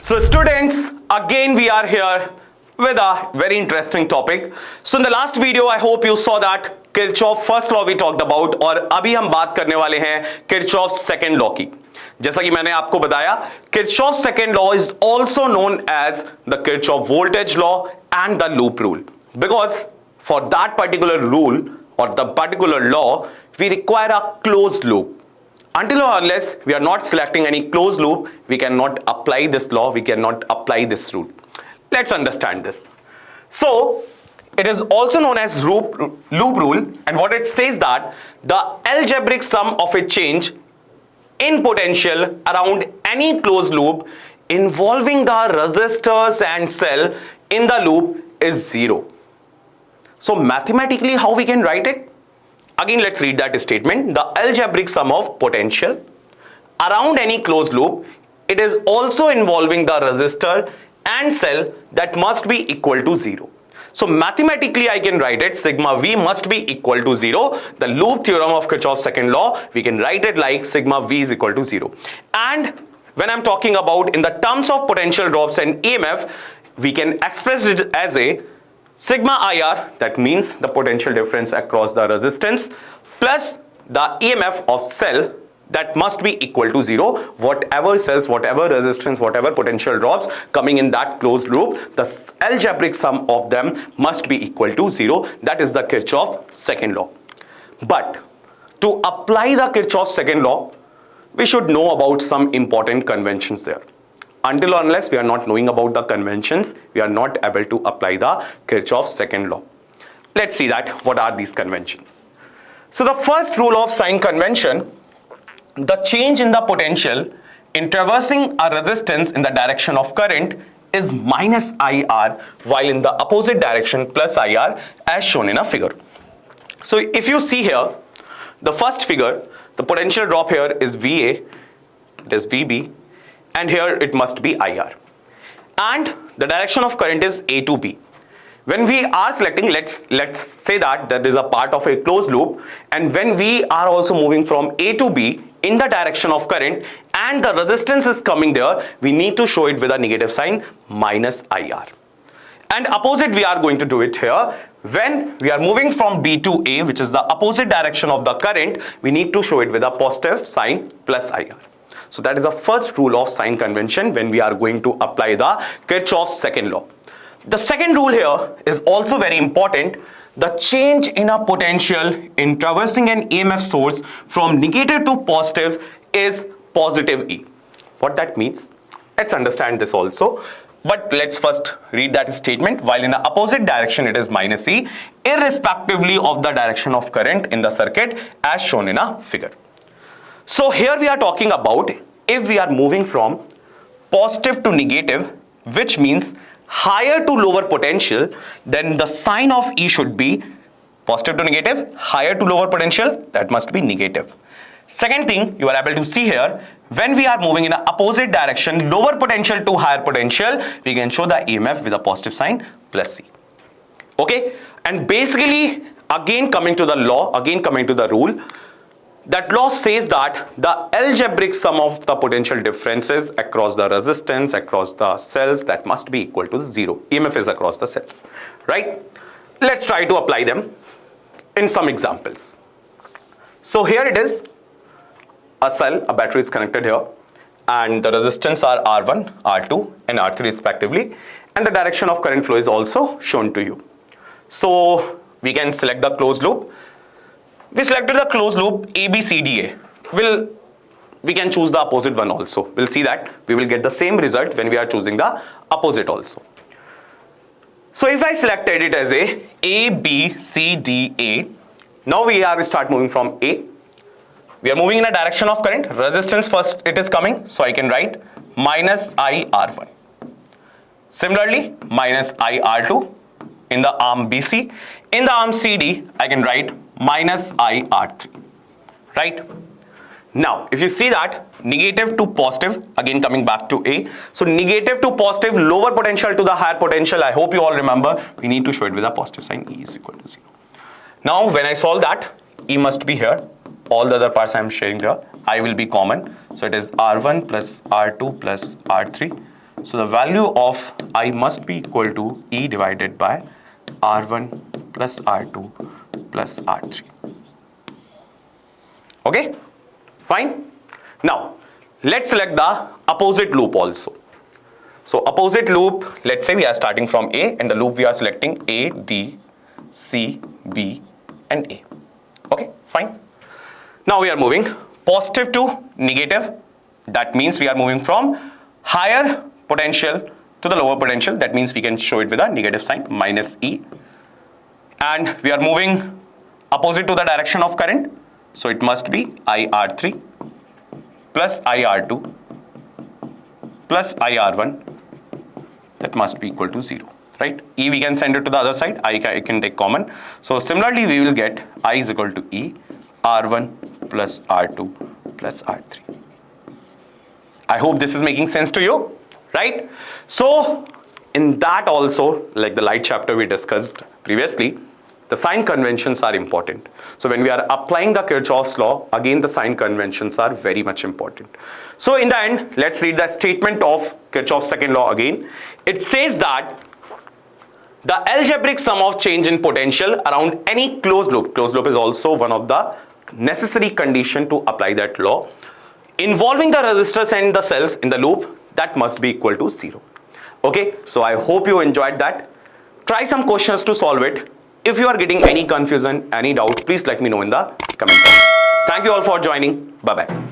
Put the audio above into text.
So students, again we are here with a very interesting topic. So in the last video, I hope you saw that Kirchoff first law we talked about और अभी हम बात करने वाले हैं Kirchoff second law की. जैसा कि मैंने आपको बताया, Kirchoff second law is also known as the Kirchoff voltage law and the loop rule, because for that particular rule or the particular law, we require a closed loop. Until or unless we are not selecting any closed loop, we cannot apply this law, we cannot apply this rule. Let's understand this. So, it is also known as loop rule, and what it says that the algebraic sum of a change in potential around any closed loop involving the resistors and cell in the loop is 0. So, mathematically, how we can write it? Again, let's read that statement. The algebraic sum of potential around any closed loop, it is also involving the resistor and cell that must be equal to 0. So mathematically I can write it sigma V must be equal to 0. The loop theorem of Kirchoff's second law, we can write it like sigma V is equal to 0. And when I'm talking about in the terms of potential drops and EMF, we can express it as a sigma IR, that means the potential difference across the resistance, plus the EMF of cell that must be equal to 0. Whatever cells, whatever resistance, whatever potential drops coming in that closed loop, the algebraic sum of them must be equal to 0. That is the Kirchoff second law. But to apply the Kirchoff second law, we should know about some important conventions there. Until or unless we are not knowing about the conventions, we are not able to apply the Kirchoff second law. Let's see that. What are these conventions? So the first rule of sign convention, the change in the potential in traversing a resistance in the direction of current is minus IR, while in the opposite direction plus IR, as shown in a figure. So if you see here, the first figure, the potential drop here is VA, it is VB, and here it must be IR. And the direction of current is A to B. When we are selecting, let's say that is a part of a closed loop, and when we are also moving from A to B in the direction of current and the resistance is coming there, we need to show it with a negative sign minus IR. And opposite we are going to do it here. When we are moving from B to A, which is the opposite direction of the current, we need to show it with a positive sign plus IR. So that is the first rule of sign convention when we are going to apply the Kirchoff's second law. The second rule here is also very important. The change in a potential in traversing an EMF source from negative to positive is positive E. What that means? Let's understand this also. But let's first read that statement. While in the opposite direction it is minus E, irrespectively of the direction of current in the circuit as shown in a figure. So here we are talking about if we are moving from positive to negative, which means higher to lower potential, then the sign of E should be positive to negative, higher to lower potential, that must be negative. Second thing you are able to see here, when we are moving in the opposite direction, lower potential to higher potential, we can show the EMF with a positive sign plus C. Okay, and basically again coming to the law, again coming to the rule, that law says that the algebraic sum of the potential differences across the resistance, across the cells, that must be equal to 0. EMF is across the cells, right? Let's try to apply them in some examples. So here it is, a cell, a battery is connected here, and the resistance are R1, R2 and R3 respectively, and the direction of current flow is also shown to you. So we can select the closed loop. We selected the closed loop ABCDA. We can choose the opposite one also. We'll see that we will get the same result when we are choosing the opposite also. So if I selected it as a ABCDA, now we are start moving from A. We are moving in a direction of current. Resistance first it is coming, so I can write minus IR1. Similarly, minus IR2 in the arm BC. In the arm CD, I can write minus IR3, right? Now, if you see that, negative to positive, again coming back to A. So negative to positive, lower potential to the higher potential, I hope you all remember, we need to show it with a positive sign, E is equal to 0. Now, when I solve that, E must be here. All the other parts I am sharing here, I will be common. So it is R1 plus R2 plus R3 So the value of I must be equal to E divided by R1 plus R2 plus R3. Okay, fine. Now let's select the opposite loop also. So opposite loop, let's say we are starting from A, and the loop we are selecting A, D, C, B and A. Okay, fine. Now we are moving positive to negative. That means we are moving from higher potential to the lower potential. That means we can show it with a negative sign, minus E. And we are moving opposite to the direction of current. So it must be IR3 plus IR2 plus IR1. That must be equal to 0, right? E we can send it to the other side, I can take common. So similarly we will get I is equal to E, R1 plus R2 plus R3. I hope this is making sense to you, right? So in that also, like the light chapter we discussed previously, the sign conventions are important. So when we are applying the Kirchoff's law, again the sign conventions are very much important. So in the end, let's read the statement of Kirchoff's second law again. It says that the algebraic sum of change in potential around any closed loop is also one of the necessary condition to apply that law, involving the resistors and the cells in the loop, that must be equal to 0. Okay, so I hope you enjoyed that. Try some questions to solve it. If you are getting any confusion, any doubt, please let me know in the comment box. Thank you all for joining. Bye bye.